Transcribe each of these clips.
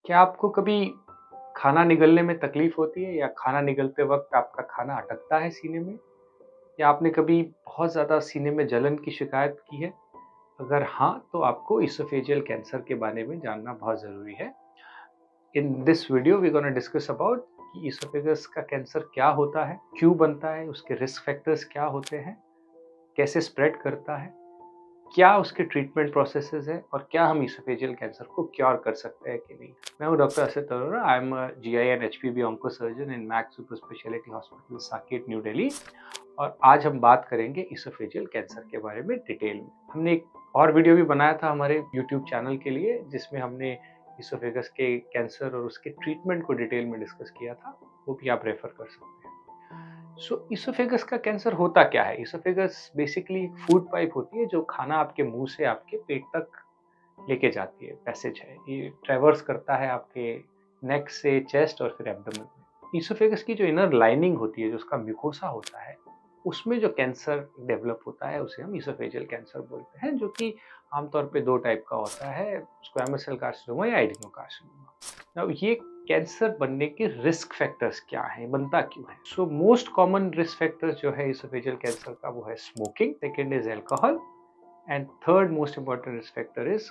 क्या आपको कभी खाना निगलने में तकलीफ होती है या खाना निगलते वक़्त आपका खाना अटकता है सीने में? या आपने कभी बहुत ज़्यादा सीने में जलन की शिकायत की है? अगर हाँ, तो आपको इसोफेजियल कैंसर के बारे में जानना बहुत ज़रूरी है। In this video we gonna discuss about कि इसोफेगस का कैंसर क्या होता है, क्यों बनता है, उसके रिस्क फैक्टर्स क्या होते हैं, कैसे स्प्रेड करता है, क्या उसके ट्रीटमेंट प्रोसेसेस हैं और क्या हम इसोफेजियल कैंसर को क्योर कर सकते हैं कि नहीं। मैं हूं doctor Asit Arora. I am GI and HPB onco surgeon in max super speciality hospital Saket new Delhi. और आज हम बात करेंगे इसोफेजियल कैंसर के बारे में डिटेल में। हमने एक और वीडियो भी बनाया था हमारे यूट्यूब चैनल के लिए, जिसमें हमने इसोफेगस के कैंसर और उसके ट्रीटमेंट को डिटेल में डिस्कस किया था। वो भी आप रेफर कर सकते हैं। इसोफेगस का कैंसर होता क्या है? इसोफेगस बेसिकली एक फूड पाइप होती है जो खाना आपके मुंह से आपके पेट तक लेके जाती है, पैसेज है। ये ट्रैवर्स करता है आपके नेक से चेस्ट और फिर एब्डोमेन में। इसोफेगस की जो इनर लाइनिंग होती है, जो उसका म्यूकोसा होता है, उसमें जो कैंसर डेवलप होता है उसे हम इसोफेजियल कैंसर बोलते हैं, जो कि आमतौर पे 2 टाइप का होता है, स्क्वैमस सेल कार्सिनोमा या एडिनोकार्सिनोमा। अब ये कैंसर बनने के रिस्क फैक्टर्स क्या हैं, बनता क्यों है? So most common risk factors जो है इसोफेजियल कैंसर का, वो है smoking, second is alcohol, and third most important risk factor is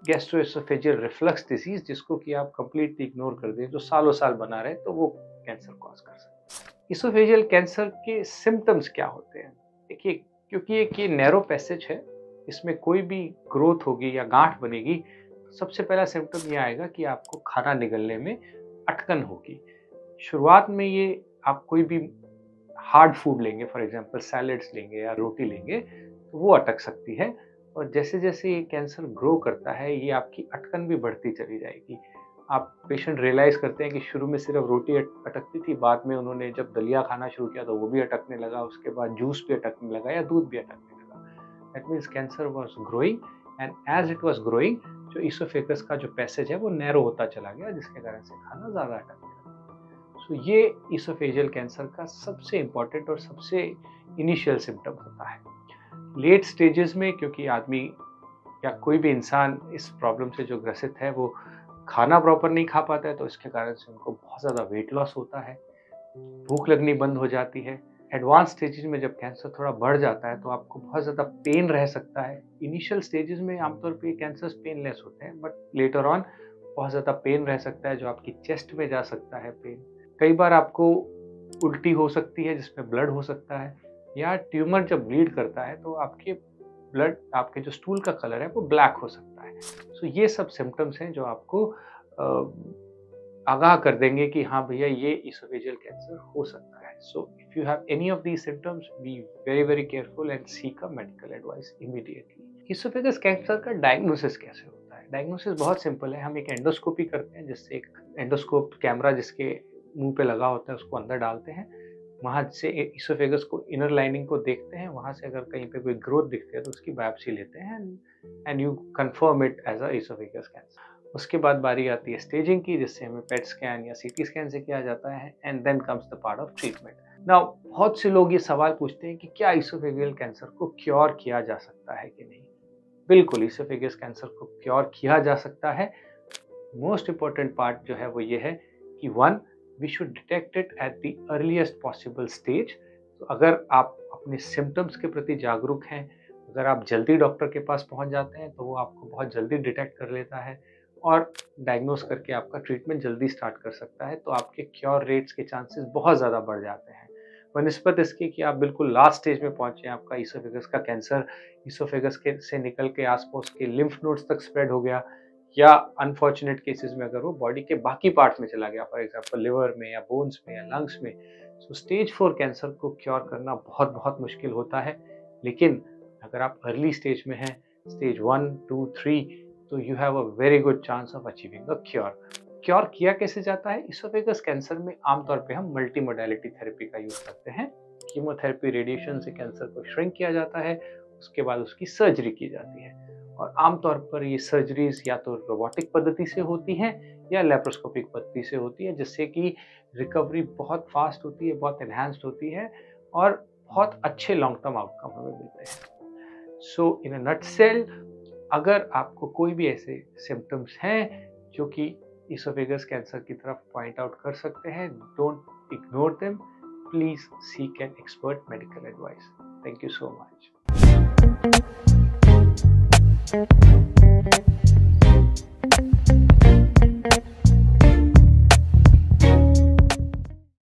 gastro-oesophageal reflux disease, जिसको कि आप कंप्लीटली इग्नोर कर दें, जो सालों साल बना रहे, तो वो कैंसर कॉज कर सकता है। इसोफेजियल कैंसर के सिम्टम्स क्या होते हैं? देखिए, क्योंकि एक ये नैरो पैसेज है, इसमें कोई भी ग्रोथ होगी या गांठ बनेगी, सबसे पहला सिम्टम ये आएगा कि आपको खाना निगलने में अटकन होगी। शुरुआत में ये आप कोई भी हार्ड फूड लेंगे, फॉर एग्जांपल सैलेड्स लेंगे या रोटी लेंगे, तो वो अटक सकती है। और जैसे जैसे ये कैंसर ग्रो करता है, ये आपकी अटकन भी बढ़ती चली जाएगी। आप पेशेंट रियलाइज करते हैं कि शुरू में सिर्फ रोटी अटकती थी, बाद में उन्होंने जब दलिया खाना शुरू किया तो वो भी अटकने लगा, उसके बाद जूस भी अटकने लगा या दूध भी अटकने लगा। That means cancer was growing, and as it was growing, जो इसोफेगस का जो पैसेज है वो नैरो होता चला गया, जिसके कारण से खाना ज़्यादा अटकने लगा। सो ये इसोफेजियल कैंसर का सबसे इम्पॉर्टेंट और सबसे इनिशियल सिम्टम होता है। लेट स्टेजेस में, क्योंकि आदमी या कोई भी इंसान इस प्रॉब्लम से जो ग्रसित है, वो खाना प्रॉपर नहीं खा पाता है, तो इसके कारण से उनको बहुत ज़्यादा वेट लॉस होता है, भूख लगनी बंद हो जाती है। एडवांस स्टेजेस में जब कैंसर थोड़ा बढ़ जाता है, तो आपको बहुत ज़्यादा पेन रह सकता है। इनिशियल स्टेजेस में आमतौर पे कैंसर्स पेनलेस होते हैं, बट लेटर ऑन बहुत ज़्यादा पेन रह सकता है, जो आपकी चेस्ट में जा सकता है पेन। कई बार आपको उल्टी हो सकती है, जिसमें ब्लड हो सकता है, या ट्यूमर जब ब्लीड करता है तो आपके ब्लड, आपके जो स्टूल का कलर है वो ब्लैक हो सकता है। सो ये सब सिम्टम्स हैं जो आपको आगाह कर देंगे कि हाँ भैया, ये इसोफेजियल कैंसर हो सकता है। So if you have any of these symptoms, be very very careful and seek a medical advice immediately. Oesophagus cancer का डायग्नोसिस कैसे होता है? डायग्नोसिस बहुत सिंपल है। हम एक एंडोस्कोपी करते हैं, जिससे एक एंडोस्कोप कैमरा जिसके मुंह पे लगा होता है उसको अंदर डालते हैं, वहाँ से इसोफेगस को, इनर लाइनिंग को देखते हैं, वहाँ से अगर कहीं पे कोई ग्रोथ दिखती है तो उसकी बायोप्सी लेते हैं, and you confirm it as a oesophagus cancer. उसके बाद बारी आती है स्टेजिंग की, जिससे हमें पेट स्कैन या CT स्कैन से किया जाता है, and then comes the part of treatment. Now बहुत से लोग ये सवाल पूछते हैं कि क्या इसोफेजियल कैंसर को क्योर किया जा सकता है कि नहीं। बिल्कुल, इसोफेगस कैंसर को क्योर किया जा सकता है। मोस्ट इंपॉर्टेंट पार्ट जो है वो ये है कि 1, we should detect it at the earliest possible stage. तो अगर आप अपने सिम्टम्स के प्रति जागरूक हैं, अगर आप जल्दी डॉक्टर के पास पहुंच जाते हैं, तो वो आपको बहुत जल्दी डिटेक्ट कर लेता है और डायग्नोस करके आपका ट्रीटमेंट जल्दी स्टार्ट कर सकता है, तो आपके क्योर रेट्स के चांसेस बहुत ज़्यादा बढ़ जाते हैं, बनिस्बत इसके कि आप बिल्कुल लास्ट स्टेज में पहुंचे, आपका इसोफेगस का कैंसर इसोफेगस के से निकल के आसपास के लिम्फ नोड्स तक स्प्रेड हो गया, या अनफॉर्चुनेट केसेस में अगर वो बॉडी के बाकी पार्ट्स में चला गया, फॉर एग्जांपल लिवर में या बोन्स में या लंग्स में। सो स्टेज 4 कैंसर को क्योर करना बहुत बहुत मुश्किल होता है। लेकिन अगर आप अर्ली स्टेज में हैं, स्टेज 1, 2, 3, तो you have a very good chance of achieving a cure. Cure किया कैसे जाता है? इसोफेगस कैंसर में आमतौर पे हम मल्टी मोडालिटी थेरेपी का यूज करते हैं। कीमोथेरेपी, रेडिएशन से कैंसर को श्रिंक किया जाता है, उसके बाद उसकी सर्जरी की जाती है। और आमतौर पर ये सर्जरीज या तो रोबोटिक पद्धति से होती हैं या लेप्रोस्कोपिक पद्धति से होती है, जिससे कि रिकवरी बहुत फास्ट होती है, बहुत एनहांस्ड होती है, और बहुत अच्छे लॉन्ग टर्म आउटकम हमें मिलते हैं। सो इन अ नटसेल, अगर आपको कोई भी ऐसे सिम्टम्स हैं जो कि इसोफेगस कैंसर की तरफ पॉइंट आउट कर सकते हैं. Don't ignore them. Please seek an expert medical advice. Thank you so much.